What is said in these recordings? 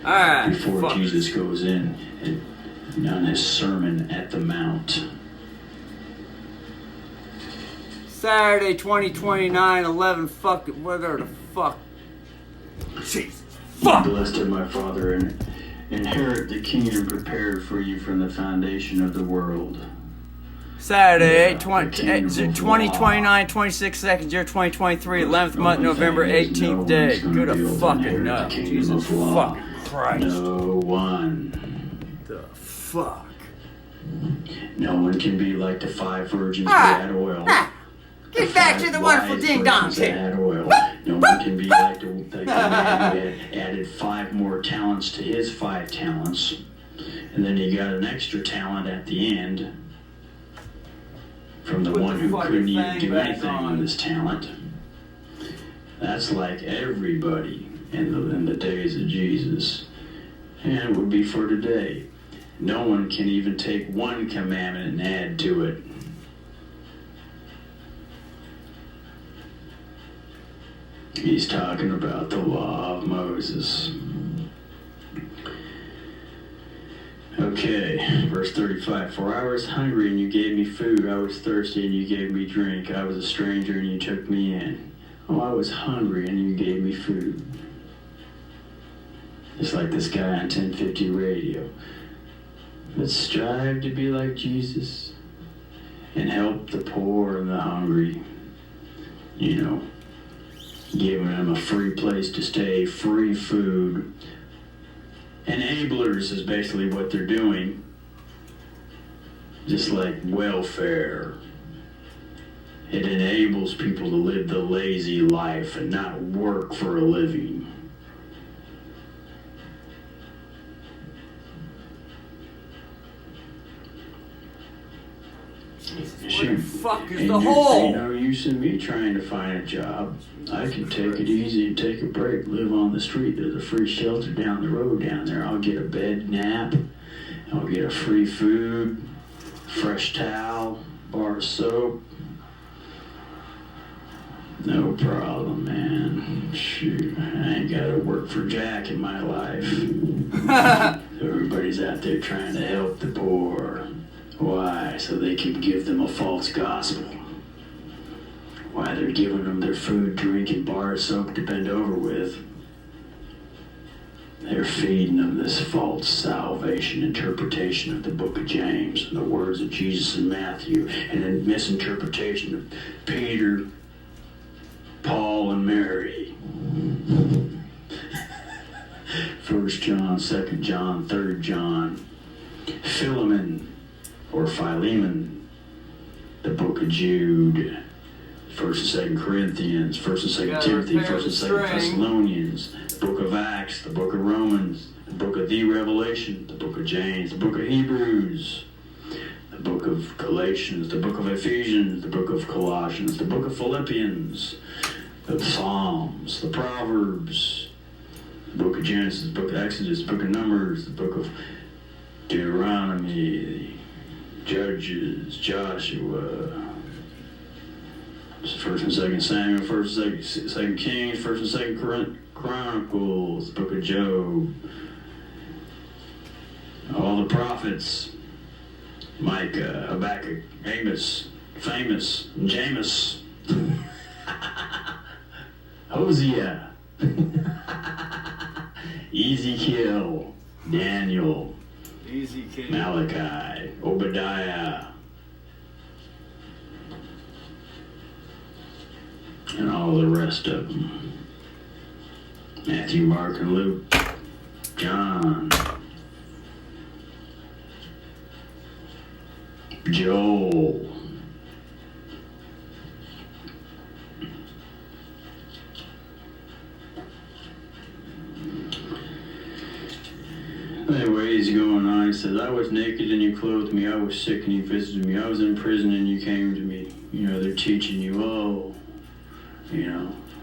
Alright, before Jesus goes in and on his sermon at the Mount. Saturday, 2029, 11 fucking, whatever the fuck. Jesus, fuck! Blessed are my Father, and inherit the kingdom prepared for you from the foundation of the world. Saturday, 2029, 26 seconds, year 2023, 11th month, November 18th day. Good a fucking nut. Jesus fucking Christ. No one. The fuck? No one can be like the 5 virgins that had oil. Get back to the wonderful ding-dong here. No one can be like the man who had added 5 more talents to his 5 talents. And then he got an extra talent at the end from the one who couldn't even do anything with his talent. That's like everybody in the days of Jesus. And it would be for today. No one can even take one commandment and add to it. He's talking about the law of Moses. Okay, verse 35. For I was hungry and you gave me food. I was thirsty and you gave me drink. I was a stranger and you took me in. Oh, I was hungry and you gave me food. Just like this guy on 1050 radio. Let's strive to be like Jesus and help the poor and the hungry. You know, giving them a free place to stay, free food. Enablers is basically what they're doing. Just like welfare. It enables people to live the lazy life and not work for a living. What the fuck is the hole? No use in me trying to find a job. I can take it easy and take a break, live on the street. There's a free shelter down the road down there. I'll get a bed nap. I'll get a free food, fresh towel, bar of soap. No problem, man. Shoot, I ain't gotta work for Jack in my life. Everybody's out there trying to help the poor. Why? So they can give them a false gospel. Why? They're giving them their food, drink, and bar of soap to bend over with. They're feeding them this false salvation interpretation of the book of James and the words of Jesus and Matthew, and a misinterpretation of Peter, Paul, and Mary. 1 John, 2 John, 3 John, Philemon, or Philemon, the book of Jude, 1st and 2nd Corinthians, 1st and 2nd Timothy, 1st and 2nd Thessalonians, the book of Acts, the book of Romans, the book of the Revelation, the book of James, the book of Hebrews, the book of Galatians, the book of Ephesians, the book of Colossians, the book of Philippians, the Psalms, the Proverbs, the book of Genesis, the book of Exodus, the book of Numbers, the book of Deuteronomy, Judges, Joshua, 1st and 2nd Samuel, 1st and 2nd Kings, 1st and 2nd Chronicles, the book of Job, all the prophets, Micah, Habakkuk, Amos, Famous, James, Hosea, Ezekiel, Daniel, Malachi, Obadiah, and all the rest of them. Matthew, Mark, and Luke, John, Joel, anyway, he's going on. He says, I was naked and you clothed me. I was sick and you visited me. I was in prison and you came to me. You know, they're teaching you,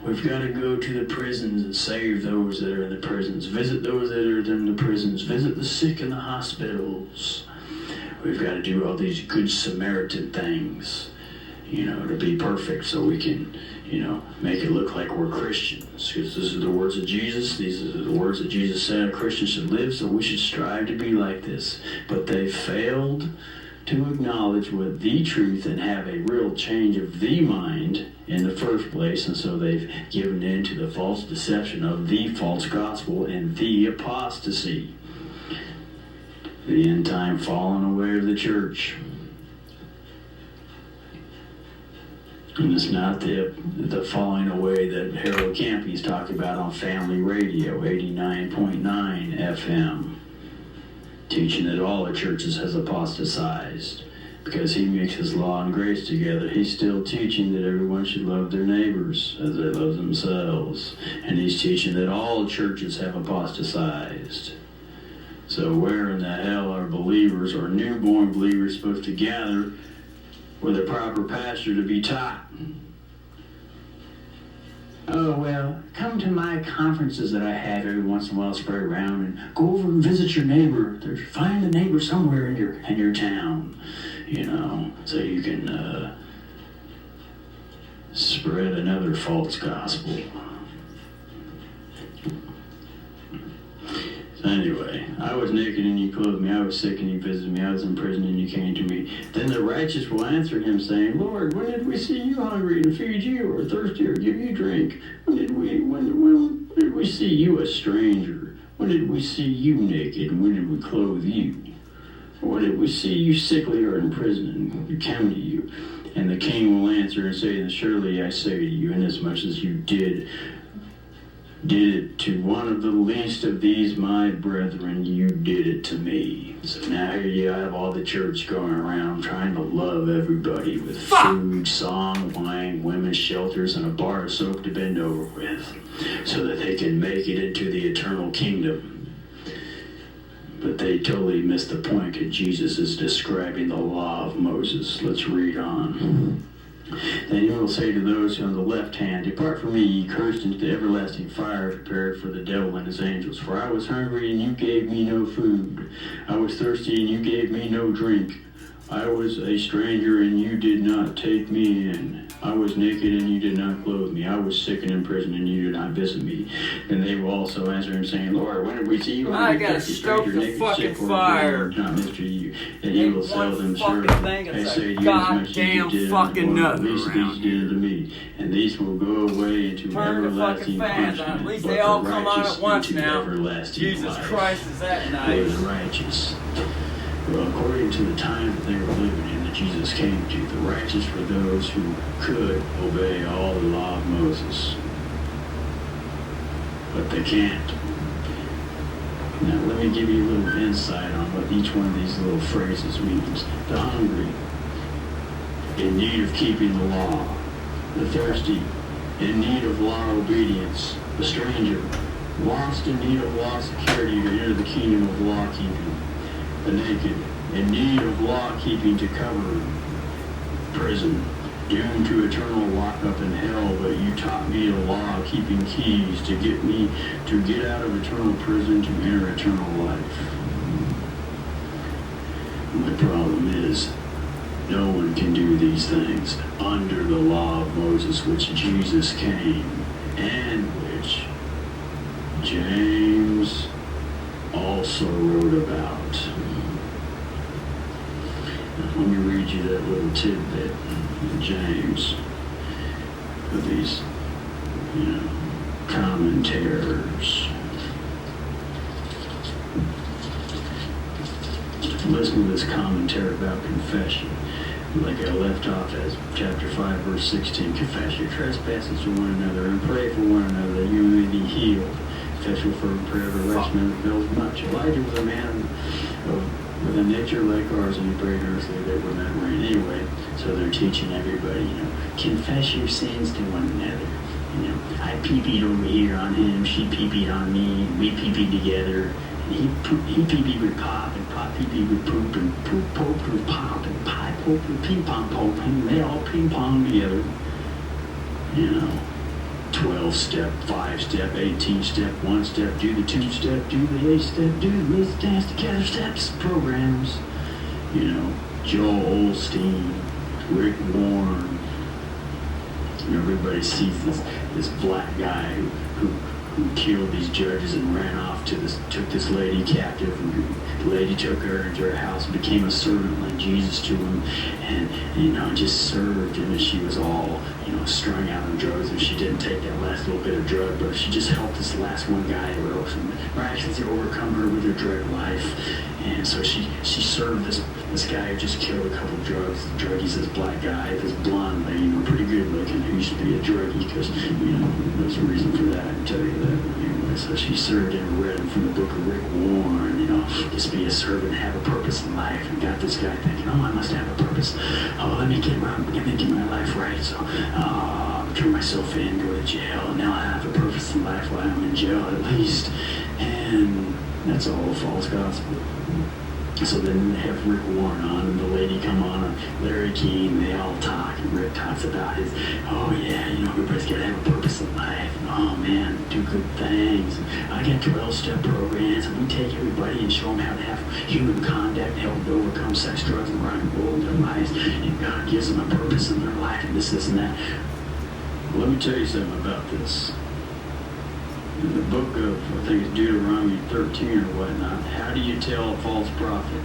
we've got to go to the prisons and save those that are in the prisons. Visit those that are in the prisons. Visit the sick in the hospitals. We've got to do all these good Samaritan things, to be perfect so we can, make it look like we're Christians. Because this is the words of Jesus. These are the words that Jesus said a Christian should live, so we should strive to be like this. But they failed to acknowledge what the truth and have a real change of the mind in the first place, and so they've given in to the false deception of the false gospel and the apostasy. The end time falling away of the church. And it's not the falling away that Harold Campy's talking about on Family Radio, 89.9 FM, teaching that all the churches has apostatized because he mixes law and grace together. He's still teaching that everyone should love their neighbors as they love themselves. And he's teaching that all churches have apostatized. So where in the hell are believers or newborn believers supposed to gather with a proper pastor to be taught? Oh, well, come to my conferences that I have every once in a while, spread around, and go over and visit your neighbor. Find a neighbor somewhere in your town, so you can spread another false gospel. Anyway, I was naked and you clothed me. I was sick and you visited me. I was in prison and you came to me. Then the righteous will answer him, saying, Lord, when did we see you hungry and feed you, or thirsty or give you drink? When did we see you a stranger? When did we see you naked? And when did we clothe you? Or when did we see you sickly or in prison and come to you? And the king will answer and say, surely I say to you, inasmuch as you did it to one of the least of these my brethren, you did it to me. So now here you have all the church going around trying to love everybody with food, song, wine, women's shelters, and a bar of soap to bend over with, so that they can make it into the eternal kingdom. But they totally missed the point, because Jesus is describing the law of Moses. Let's read on. Then he will say to those on the left hand, Depart from me, ye cursed, into the everlasting fire prepared for the devil and his angels. For I was hungry, and you gave me no food. I was thirsty, and you gave me no drink. I was a stranger, and you did not take me in. I was naked, and you did not clothe me. I was sick and in prison, and you did not visit me. And they will also answer him, saying, Lord, when did we see you? I gotta stoke the fucking fire. Not mystery you. And he will sell them surely. I say to you, goddamn fucking nothing around here. To me, and these will go away into everlasting punishment. At least they all come on at once now. Jesus life. Christ, is that nice? Those righteous. Well, according to the time that they were living in, that Jesus came to, the righteous were those who could obey all the law of Moses. But they can't. Now, let me give you a little insight on what each one of these little phrases means. The hungry, in need of keeping the law. The thirsty, in need of law obedience. The stranger, lost in need of law security to enter the kingdom of law keeping. The naked, in need of law keeping to cover prison, doomed to eternal lockup in hell, but you taught me the law keeping keys to get me to get out of eternal prison to enter eternal life. And the problem is, no one can do these things under the law of Moses, which Jesus came, and which James also wrote about. Let me read you that little tidbit in James of these, commentators. Listen to this commentary about confession. Like I left off as chapter 5, verse 16. Confess your trespasses to one another and pray for one another that you may be healed. Effectual fervent prayer of a righteous man avails much. Elijah was a man with a nature like ours, and he prayed earnestly that would not rain. Anyway, so they're teaching everybody, confess your sins to one another. I pee-peed over here on him, she pee-peed on me, we pee-peed together. He pee-peed would pop, and pop pee-pee would poop, and poop poop would pop, and pie poop would ping-pong poop, and they all ping-pong together. 12-step, 5-step, 18-step, 1-step, do the 2-step, do the 8-step, do the Let's Dance Together steps programs. Joel Osteen, Rick Warren, everybody sees this black guy who killed these judges and ran off took this lady captive, and the lady took her into her house and became a servant like Jesus to him, and just served him as she was all, strung out on drugs, and she didn't take that last little bit of drug, but she just helped this last one guy miraculously overcome her with her drug life. And so she served this guy who just killed a couple of druggies, this black guy, this blonde lady, pretty good looking, who used to be a druggie, because, there's a reason for that, I can tell you that. Anyway, so she served and read him from the book of Rick Warren, just be a servant, have a purpose in life, and got this guy thinking, I must have a purpose. Let me get my life right, so turn myself in, go to jail, and now I have a purpose in life while I'm in jail at least. And that's all a false gospel. So then they have Rick Warren on, and the lady come on, Larry King, they all talk, and Rick talks about his, everybody's got to have a purpose in life, and do good things. I got 12-step programs, and we take everybody and show them how to have human conduct, help them overcome sex, drugs, and rock and roll in their lives, and God gives them a purpose in their life, and this and that. Well, let me tell you something about this. In the book of, I think it's Deuteronomy 13 or whatnot, how do you tell a false prophet?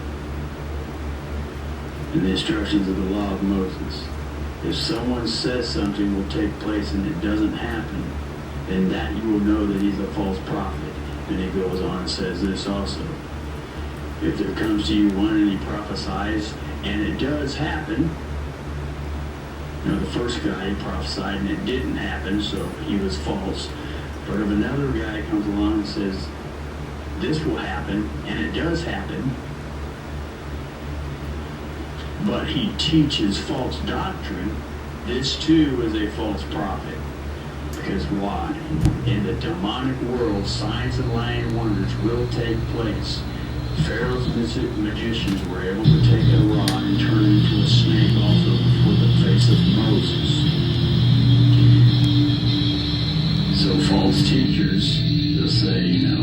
In the instructions of the law of Moses. If someone says something will take place and it doesn't happen, then that you will know that he's a false prophet. And he goes on and says this also. If there comes to you one and he prophesies, and it does happen, the first guy prophesied and it didn't happen, so he was false. But if another guy comes along and says, this will happen, and it does happen, but he teaches false doctrine, this too is a false prophet. Because why? In the demonic world, signs and lying wonders will take place. Pharaoh's magicians were able to take a rod and turn it into a snake also before the face of Moses. So false teachers, they'll say, they'll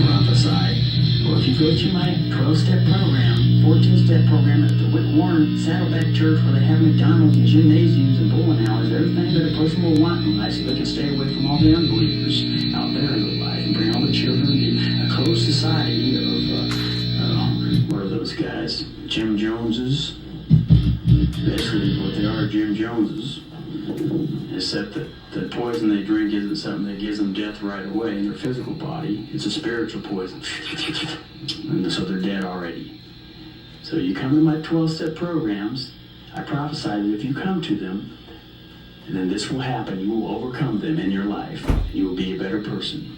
prophesy. Well, if you go to my 12-step program, 14-step program at the Rick Warren Saddleback Church, where they have McDonald's and gymnasiums and bowling alleys, everything that a person will want in life, so they can stay away from all the unbelievers out there in their life and bring all the children to a closed society of, what are those guys? Jim Joneses? Basically what they are, Jim Joneses. Except that the poison they drink isn't something that gives them death right away in their physical body. It's a spiritual poison. And so they're dead already. So you come to my 12-step programs, I prophesy that if you come to them, then this will happen. You will overcome them in your life. You will be a better person.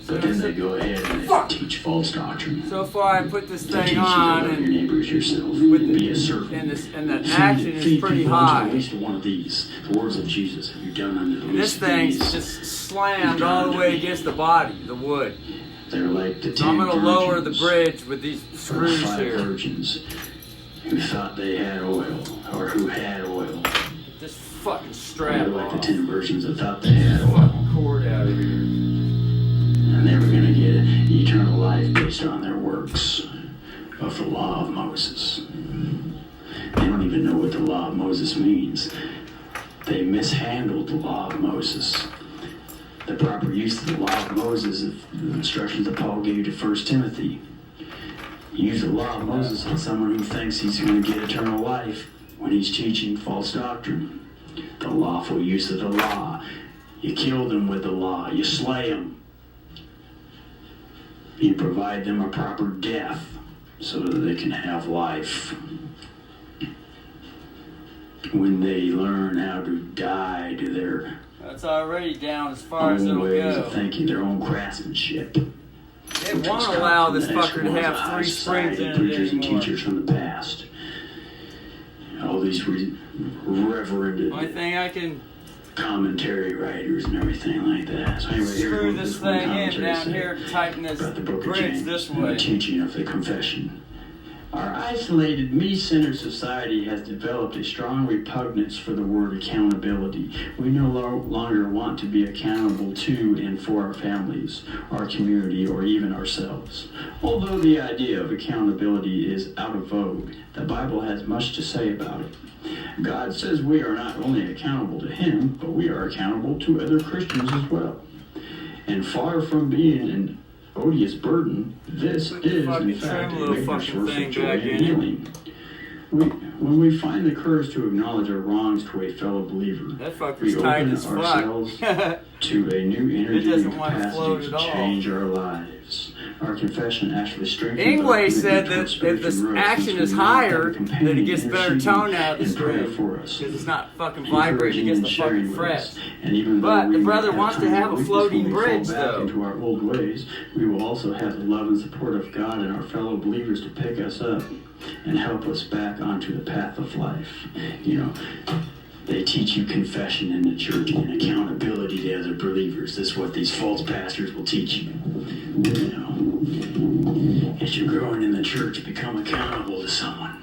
But then they go ahead and they teach false doctrine. So far, I put this thing on, and your neighbors yourself. be a servant. And the action is pretty high. At least one of these, the words of Jesus. Have you done unto the This least of thing's these? just slammed all the way against the body, the wood. They're like the 10 So I'm going to lower the virgins, bridge with these screws 5 here. virgins who thought they had oil, or who had oil. Just fucking They're strap like the off. 10 virgins that thought they had oil. Fucking cord out of here. And they were going to get eternal life based on their works of the law of Moses. They don't even know what the law of Moses means. They mishandled the law of Moses. The proper use of the law of Moses is the instructions that Paul gave to 1 Timothy. Use the law of Moses on someone who thinks he's going to get eternal life when he's teaching false doctrine. The lawful use of the law. You kill them with the law. You slay them. You provide them a proper death so that they can have life. When they learn how to die to their That's already down as far as own it'll ways go. of thinking, their own craftsmanship. They won't allow this fucker to have 3 springs in it preachers and anymore. teachers from the past. All these reverend Only thing I can commentary writers and everything like that. So anyway, screw here's this one thing in commentary down say here, tighten this about the book of bridge James this and the way. teaching of the confession Our isolated, me-centered society has developed a strong repugnance for the word accountability. We no longer want to be accountable to and for our families, our community, or even ourselves. Although the idea of accountability is out of vogue, the Bible has much to say about it. God says we are not only accountable to Him, but we are accountable to other Christians as well. And far from being an odious burden, this is, in fact, a major source of joy and healing. When we find the courage to acknowledge our wrongs to a fellow believer, we open ourselves to a new energy and capacity to change our lives. Our confession actually strengthens Ingway said that if the action is higher, that it gets better tone out of the string. Because it's not fucking vibrating against the fucking frets. But the brother wants to have a floating bridge, though. Into our old ways, we will also have the love and support of God and our fellow believers to pick us up and help us back onto the path of life. You know, they teach you confession in the church and accountability to other believers. This is what these false pastors will teach you. You know, as you're growing in the church, become accountable to someone.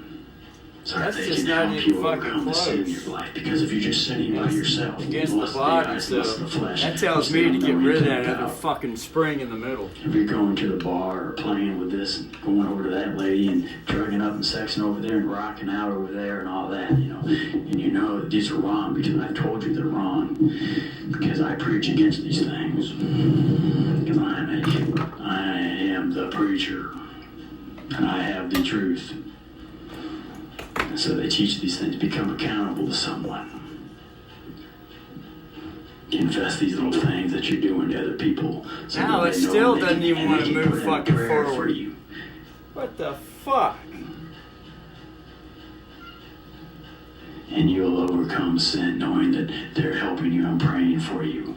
So that they can help you overcome the sin in your life. Because if you're just sinning by yourself, against the body, so that tells me to get rid of that other fucking spring in the middle. If you're going to the bar or playing with this and going over to that lady and drugging up and sexing over there and rocking out over there and all that, you know, and you know that these are wrong because I told you they're wrong. Because I preach against these things. Because I am the preacher. And I have the truth. So they teach these things, become accountable to someone. Confess these little things that you're doing to other people. So now it still doesn't even want to move fucking forward. What the fuck? And you'll overcome sin knowing that they're helping you and praying for you.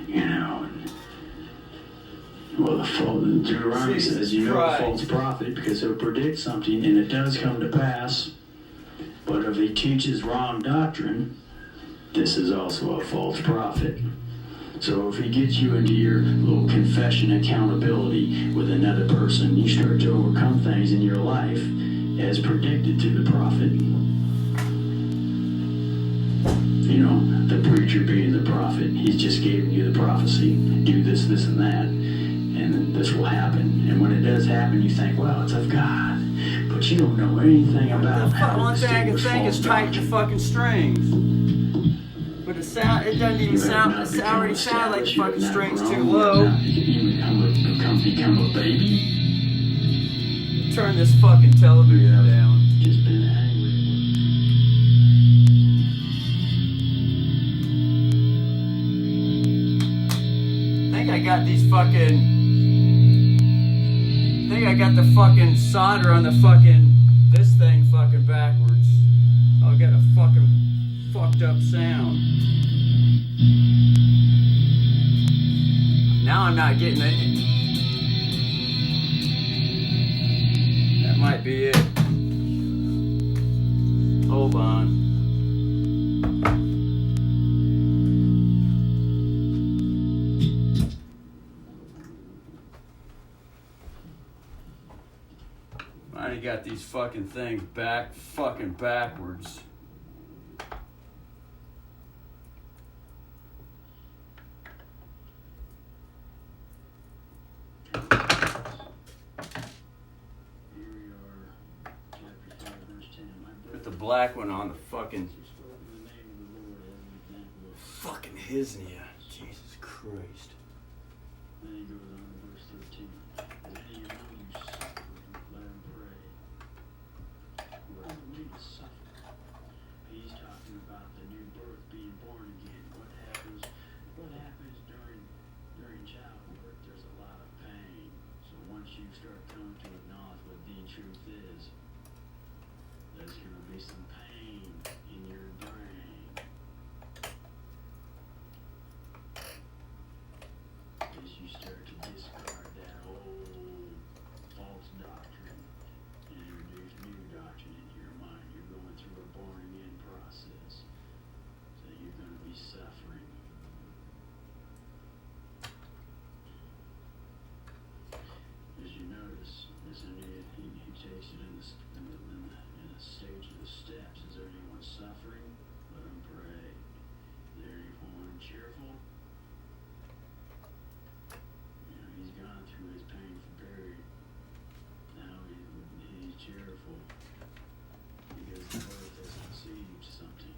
You know. Well, the Deuteronomy says, you know a false prophet because he'll predict something and it does come to pass. But if he teaches wrong doctrine, this is also a false prophet. So if he gets you into your little confession accountability with another person, you start to overcome things in your life as predicted to the prophet. You know, the preacher being the prophet, he's just giving you the prophecy. Do this, this, and that, and this will happen. And when it does happen, you think, well, it's of God. But you don't know anything about how to One thing I can think is tighten the fucking strings. But it doesn't even sound, it already sounds like the fucking strings too low. You become a baby. Turn this fucking television down. Just been angry. I think I got these fucking... I think I got the fucking solder on the fucking, this thing fucking backwards. I'll get a fucking fucked up sound. Now I'm not getting it. That might be it. Hold on. I got these fucking things fucking backwards. Here we are, chapter 5, verse 10. Put the black one on the fucking fucking Hisnia. Jesus Christ. Then he goes on to verse 13. As any among you suffer, let him pray. Who are we to suffer? He's talking about the new birth, being born again. What happens during childbirth? There's a lot of pain. So once you start coming to acknowledge what the truth is, there's going to be some pain in your brain. As you start to discard that old false doctrine and introduce new doctrine into your mind, you're going through a born again process. So you're going to be suffering. As you notice, he takes it in the steps. Is there anyone suffering? Let them pray. Is there anyone cheerful? You know, he's gone through his painful period. Now he's cheerful because the birth has conceived something.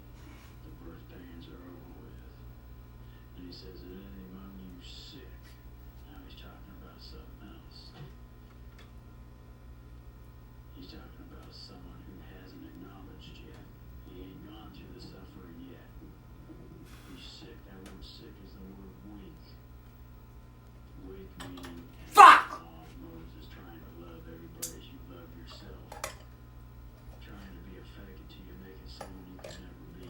The birth pains are over with. And he says, is any among you sick? Now he's talking about something else. He's talking about someone who hasn't acknowledged yet. He ain't gone through the suffering yet. He's sick. That word sick is the word weak. Weak meaning... Fuck! Moses trying to love everybody as you love yourself. Trying to be a fake it till you make it someone you can never be.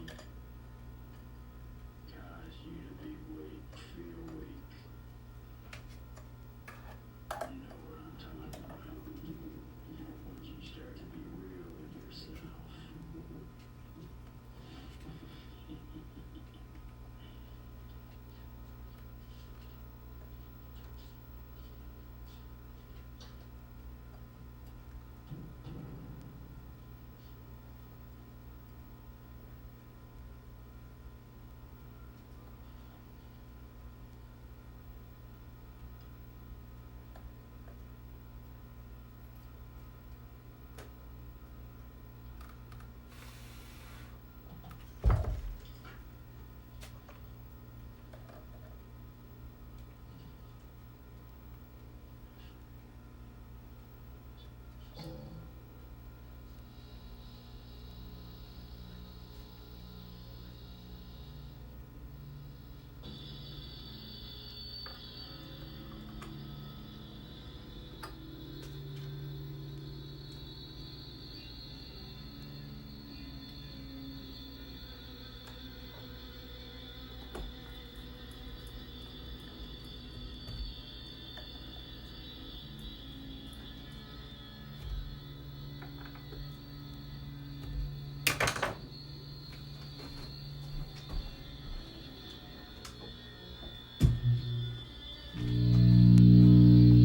Cause you to be weak. Feel weak. You know what I'm talking about. Once you start to be real with yourself.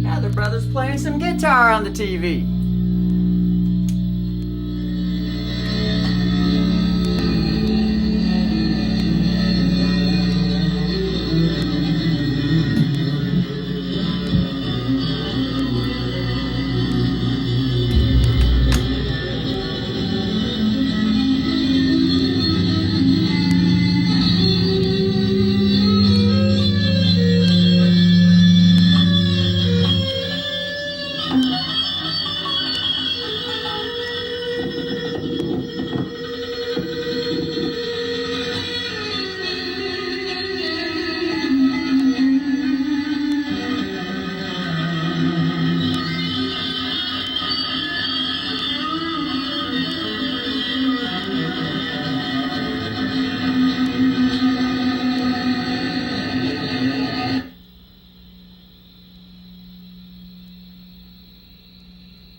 Now the brother's playing some guitar on the TV.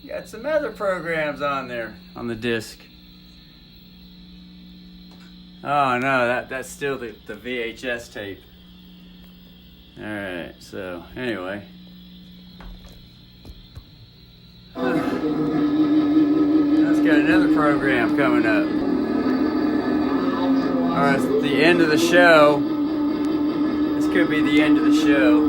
Got some other programs on there on the disc. Oh no, that's still the VHS tape. Alright, so anyway. Let's got another program coming up. Alright, it's the end of the show. This could be the end of the show.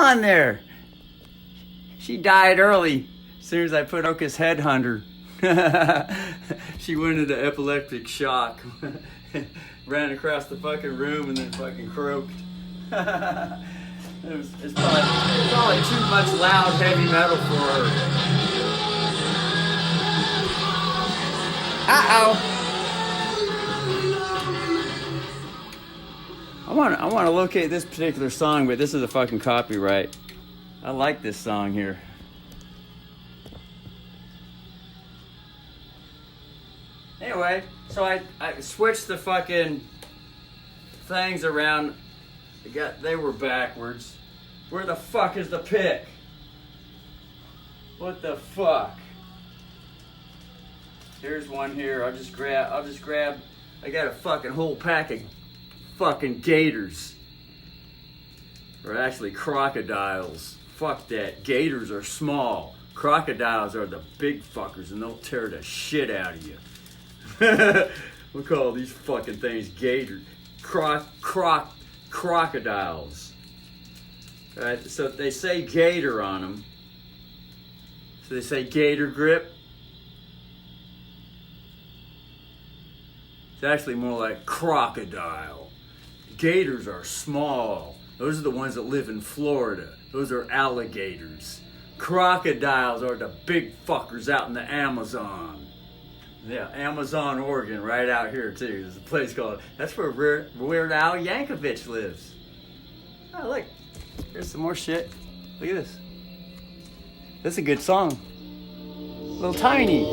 On there. She died early as soon as I put Oka's headhunter. She went into epileptic shock. Ran across the fucking room and then fucking croaked. It's probably too much loud heavy metal for her. I want to locate this particular song, but this is a fucking copyright. I like this song here. Anyway, so I switched the fucking things around. They were backwards. Where the fuck is the pick? What the fuck? Here's one here. I'll just grab. I got a fucking whole pack of fucking gators. Or actually crocodiles. Fuck that. Gators are small. Crocodiles are the big fuckers, and they'll tear the shit out of you. We'll call these fucking things gators. Crocodiles. Alright, so they say gator on them. So they say gator grip. It's actually more like crocodile. Gators are small. Those are the ones that live in Florida. Those are alligators. Crocodiles are the big fuckers out in the Amazon. Yeah, Amazon, Oregon, right out here too. There's a place called, that's where Weird Al Yankovic lives. Oh, look, here's some more shit. Look at this. This is a good song. Little Tiny.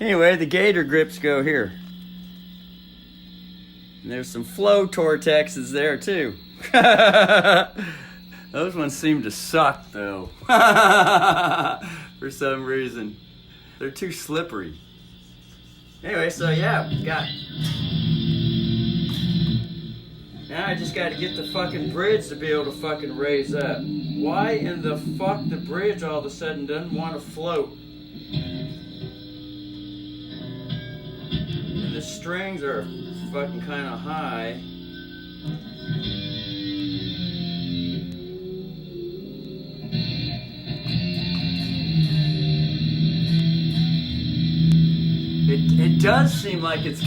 Anyway, the gator grips go here. And there's some flow tortexes there too. Those ones seem to suck though. For some reason. They're too slippery. Anyway, so yeah, now I just got to get the fucking bridge to be able to fucking raise up. Why in the fuck the bridge all of a sudden doesn't want to float? And the strings are fucking kind of high. It does seem like it's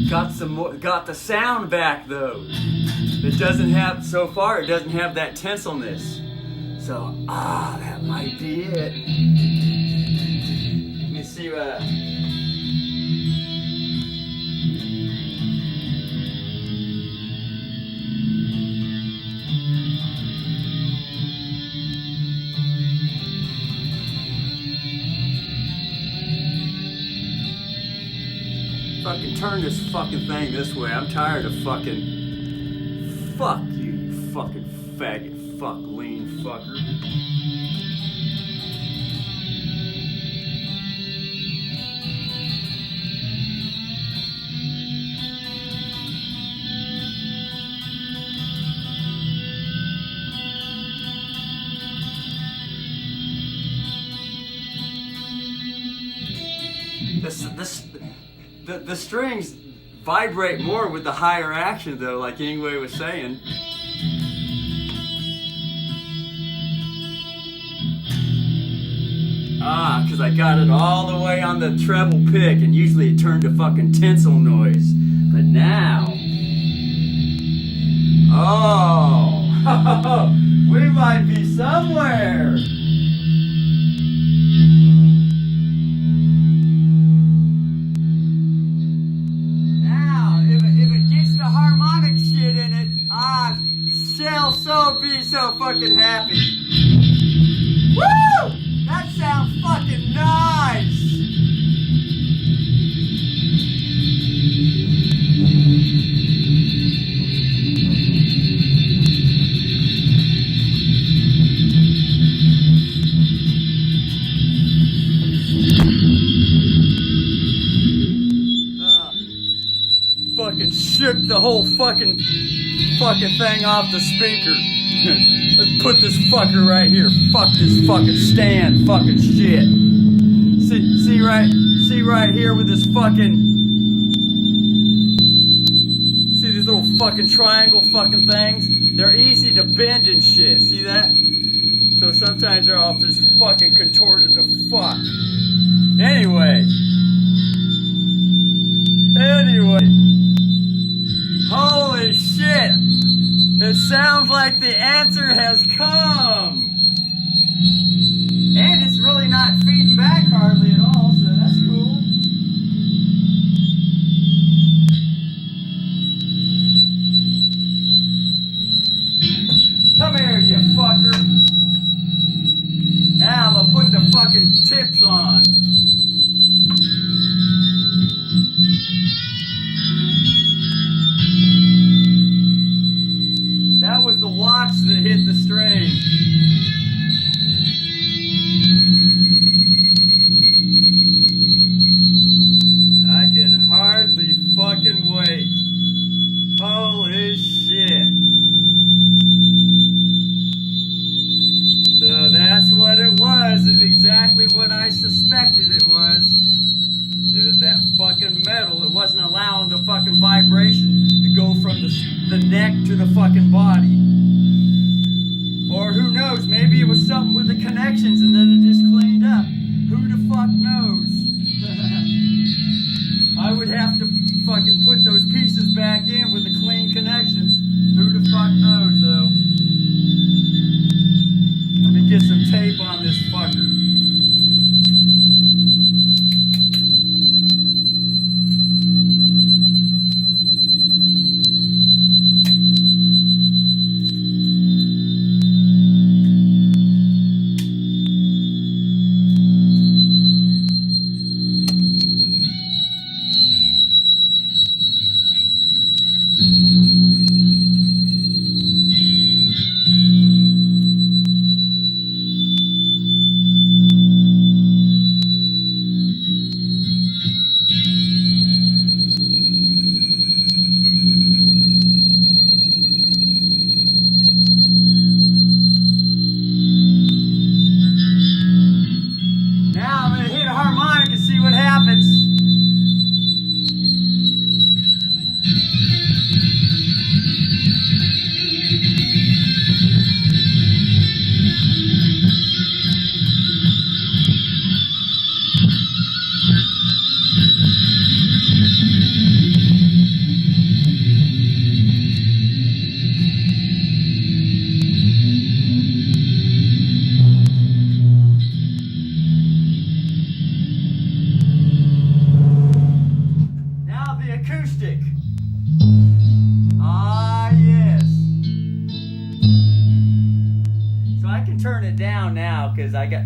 got some more, got the sound back though. It doesn't have, so far it doesn't have that tenselness. So, that might be it. Let me see fucking turn this fucking thing this way. I'm tired of fucking... Fuck you, you fucking faggot, fuck, lean fucker. The strings vibrate more with the higher action though, like Ingwe was saying. Because I got it all the way on the treble pick, and usually it turned to fucking tinsel noise. But now... Oh! We might be somewhere! So be so fucking happy. Woo! That sounds fucking nice. Fucking shook the whole fucking thing off the speaker. Let's put this fucker right here. Fuck this fucking stand. Fucking shit. See right here with this fucking. See these little fucking triangle fucking things? They're easy to bend and shit. See that? So sometimes they're all just fucking contorted to fuck. Anyway. Holy shit. It sounds like the answer has come. And it's really not feeding back hardly at all, so that's cool. Come here, you fucker. Now I'm gonna put the fucking tips on. That was the watch that hit the string. I can hardly fucking wait. Holy shit. So that's what it was, is exactly what I suspected it was. It was that fucking metal. It wasn't allowing the fucking vibration to go from the neck to the fucking body. Or who knows, maybe it was something with the connections and then it just cleaned up. Who the fuck knows? I would have to fucking put those pieces back in with the clean connections. Who the fuck knows though? Let me get some tape on this fucker.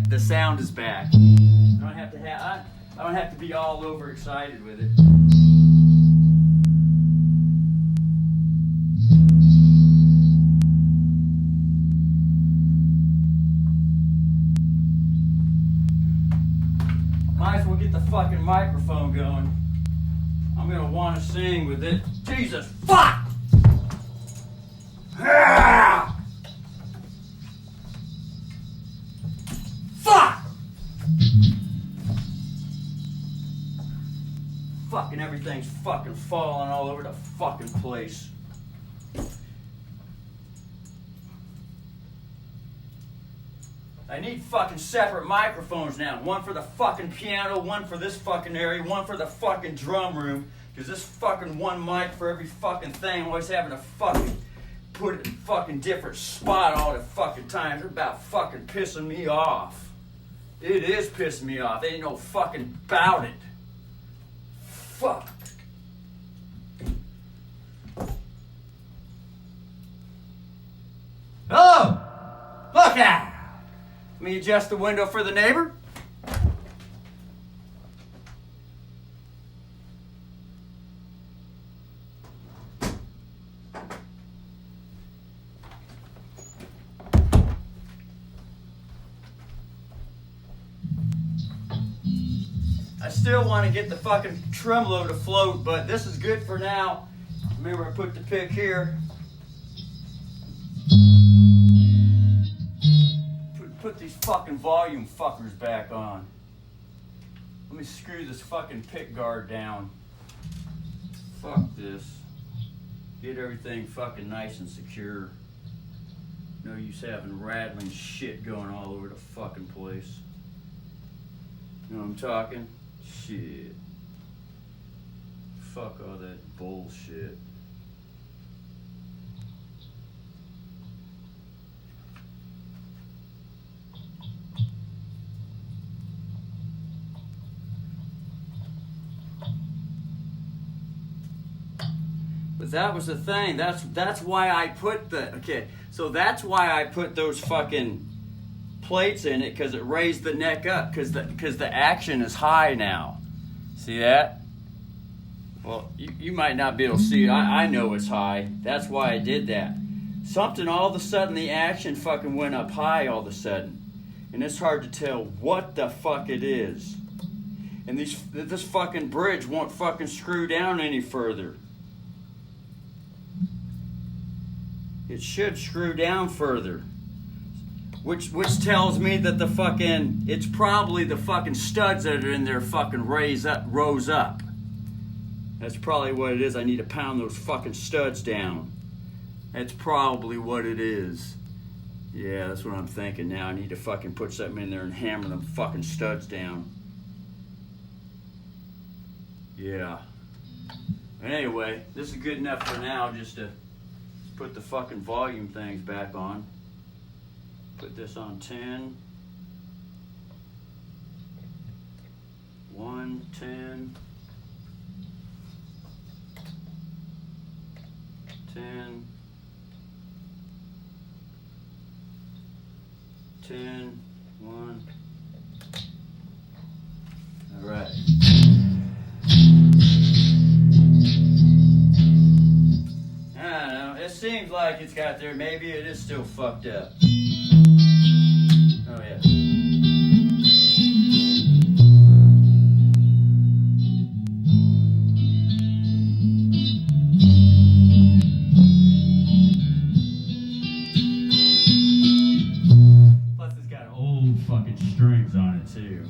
The sound is back. I don't have to be all overexcited with it. Might as well get the fucking microphone going. I'm gonna want to sing with it. Jesus fuck! Ah! Fuck! Fucking everything's fucking falling all over the fucking place. I need fucking separate microphones now. One for the fucking piano, one for this fucking area, one for the fucking drum room. Because this fucking one mic for every fucking thing, I'm always having to fucking put it in a fucking different spot all the fucking time. It's about fucking pissing me off. It is pissing me off. There ain't no fucking about it. Fuck. Hello! Look out! Let me adjust the window for the neighbor. I still want to get the fucking tremolo to float, but this is good for now. Remember, I put the pick here. put these fucking volume fuckers back on. Let me screw this fucking pick guard down. Fuck this. Get everything fucking nice and secure. No use having rattling shit going all over the fucking place. You know what I'm talking? Shit. Fuck all that bullshit. But that was the thing. That's why I put that's why I put those fucking plates in it, because it raised the neck up, because the action is high now. See that? Well, you might not be able to see it. I know it's high. That's why I did that. Something all of a sudden, the action fucking went up high all of a sudden. And it's hard to tell what the fuck it is. And this fucking bridge won't fucking screw down any further. It should screw down further. Which tells me that it's probably the fucking studs that are in there fucking rose up. That's probably what it is. I need to pound those fucking studs down. That's probably what it is. Yeah, that's what I'm thinking now. I need to fucking put something in there and hammer them fucking studs down. Yeah. Anyway, this is good enough for now, just to put the fucking volume things back on. Put this on 10. 1, 10. 10. 10. 1. All right. I don't know. It seems like it's got there. Maybe it is still fucked up. Oh, yeah. Plus, it's got old fucking strings on it, too.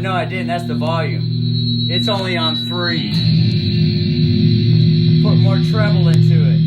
No, I didn't. That's the volume. It's only on 3. Put more treble into it.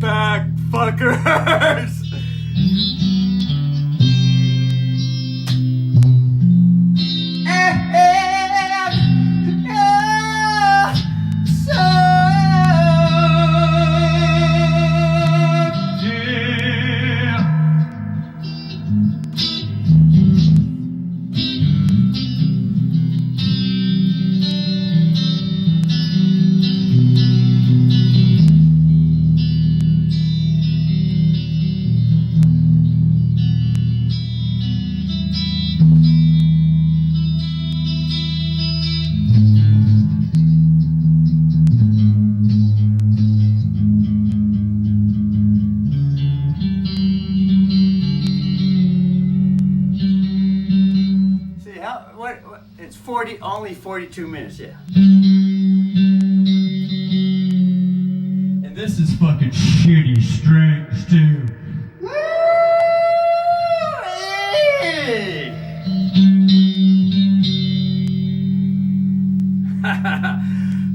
back, fuckers! It's only 42 minutes, yeah. And this is fucking shitty strings too. Woo!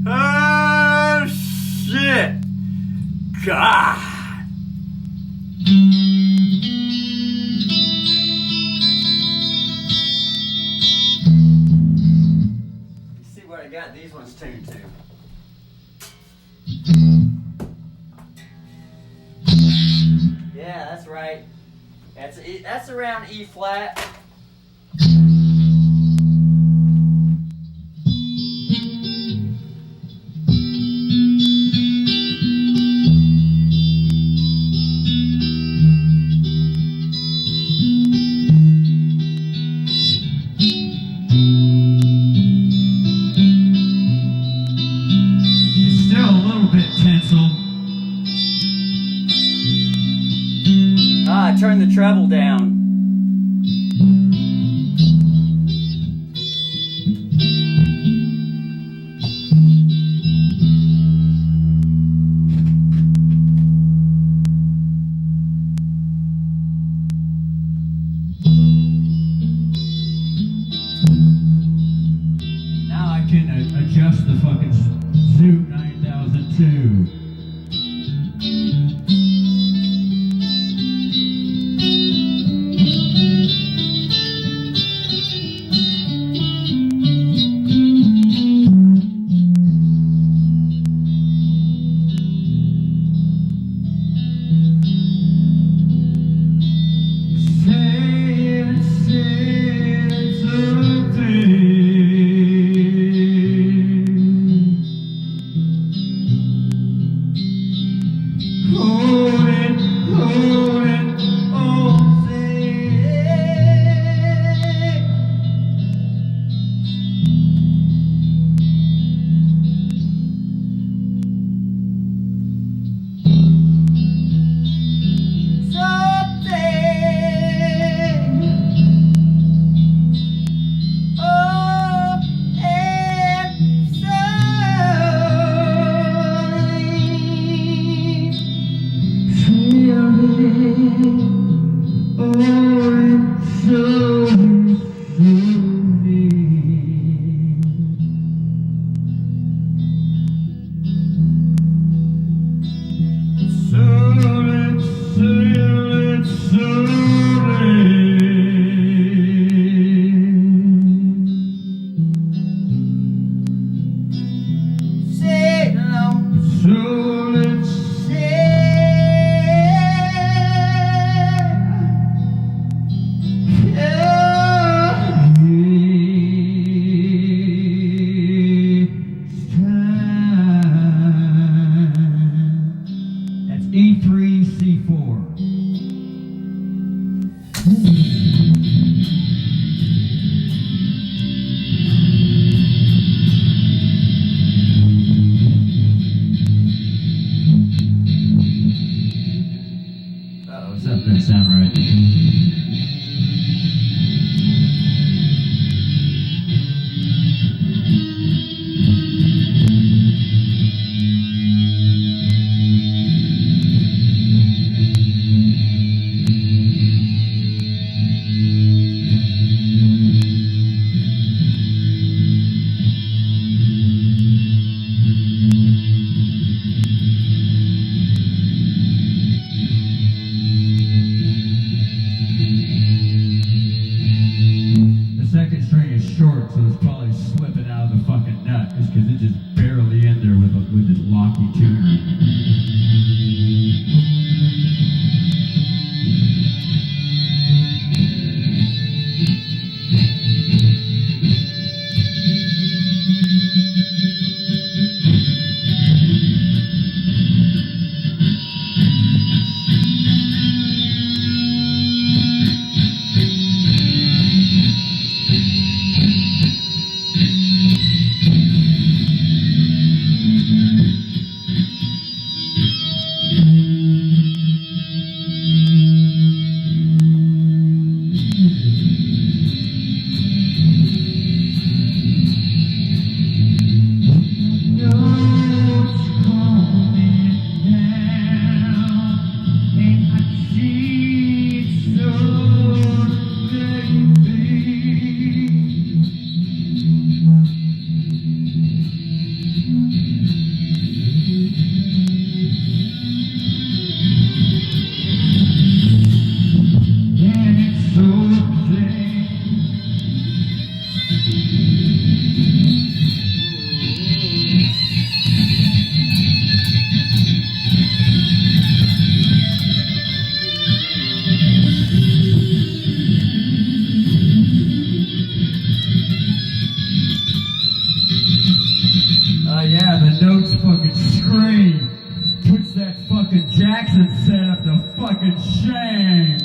Oh shit! God. I got these ones tuned to. Yeah, that's right. That's around E flat. Turn the treble down. Now I can adjust the fucking Zoom 9002. That sound right. Jackson set up the fucking shame.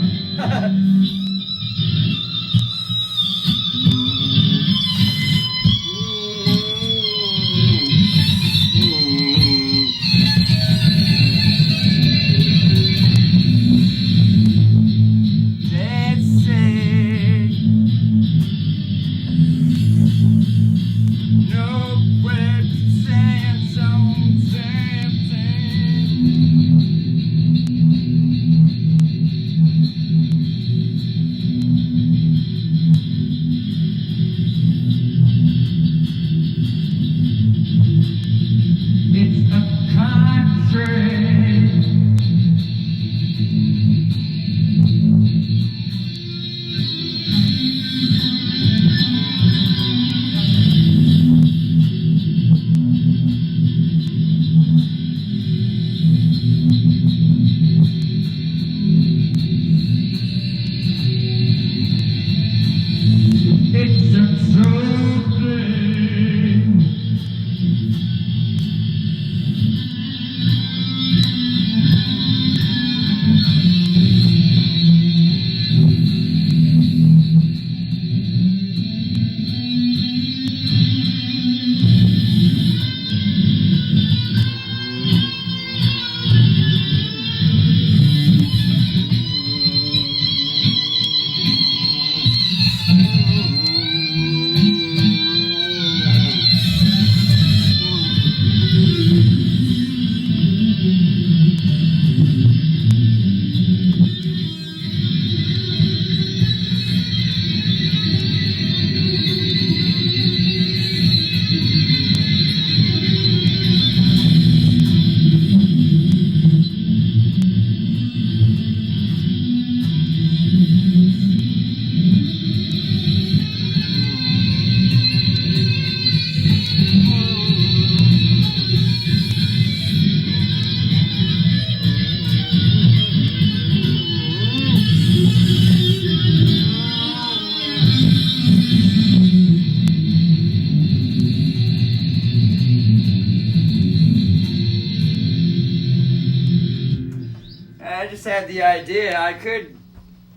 Had the idea I could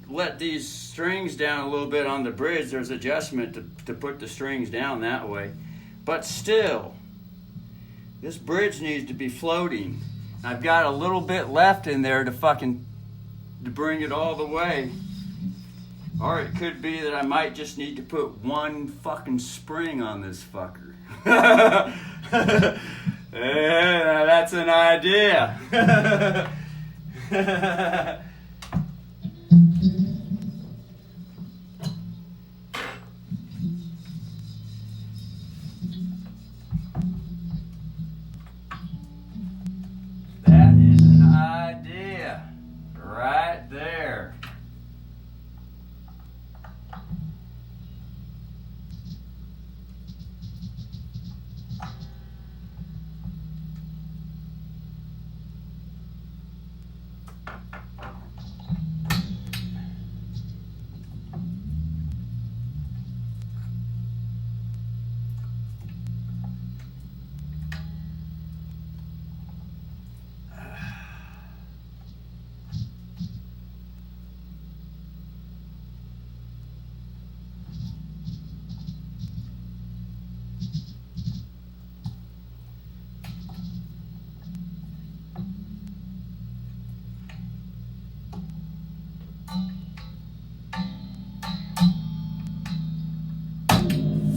let these strings down a little bit on the bridge. There's adjustment to put the strings down that way, but still this bridge needs to be floating. I've got a little bit left in there to bring it all the way, or it could be that I might just need to put one fucking spring on this fucker. Yeah, that's an idea. That is an idea right there.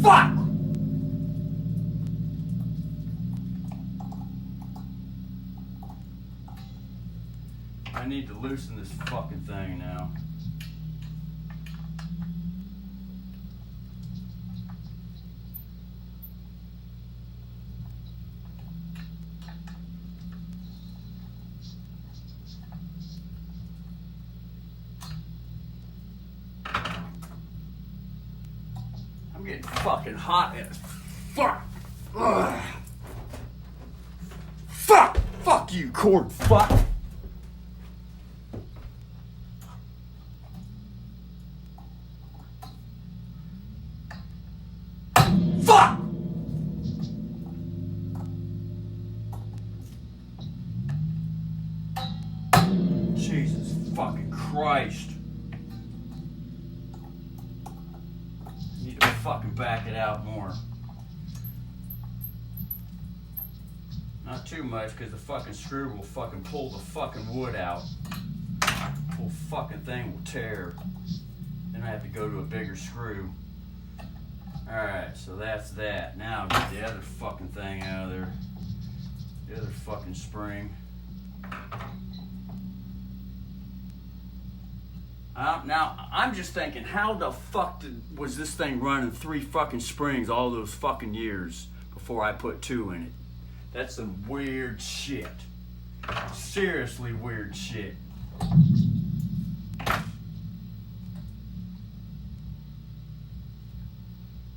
Fuck! I need to loosen this fucking thing now. I'm getting fucking hot as fuck. Ugh. Fuck! Fuck you, cord fuck! Fuck! Jesus fucking Christ. Need to fucking back it out more. Not too much, because the fucking screw will fucking pull the fucking wood out. The whole fucking thing will tear. Then I have to go to a bigger screw. Alright, so that's that. Now get the other fucking thing out of there. The other fucking spring. Now, I'm just thinking, how the fuck was this thing running 3 fucking springs all those fucking years before I put 2 in it? That's some weird shit. Seriously weird shit.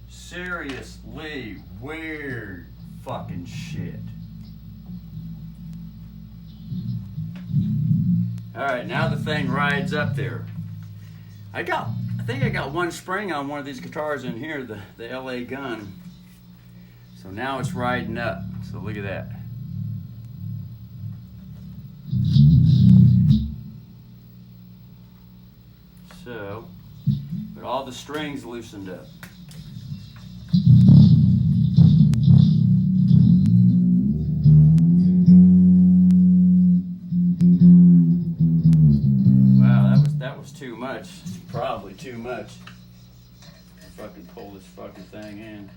Seriously weird fucking shit. Alright, now the thing rides up there. I think I got 1 spring on one of these guitars in here, the LA gun. So now it's riding up. So look at that. So, but all the strings loosened up. Wow, that was too much. Probably too much. Fucking pull this fucking thing in.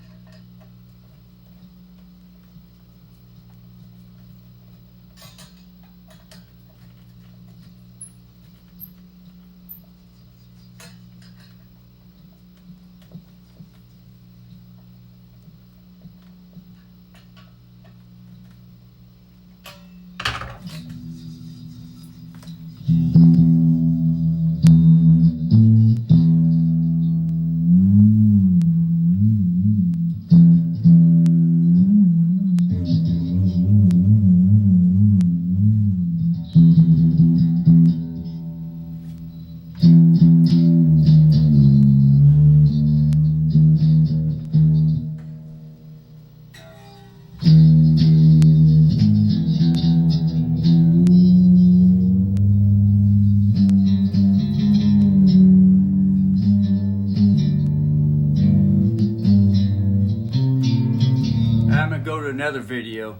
Another video.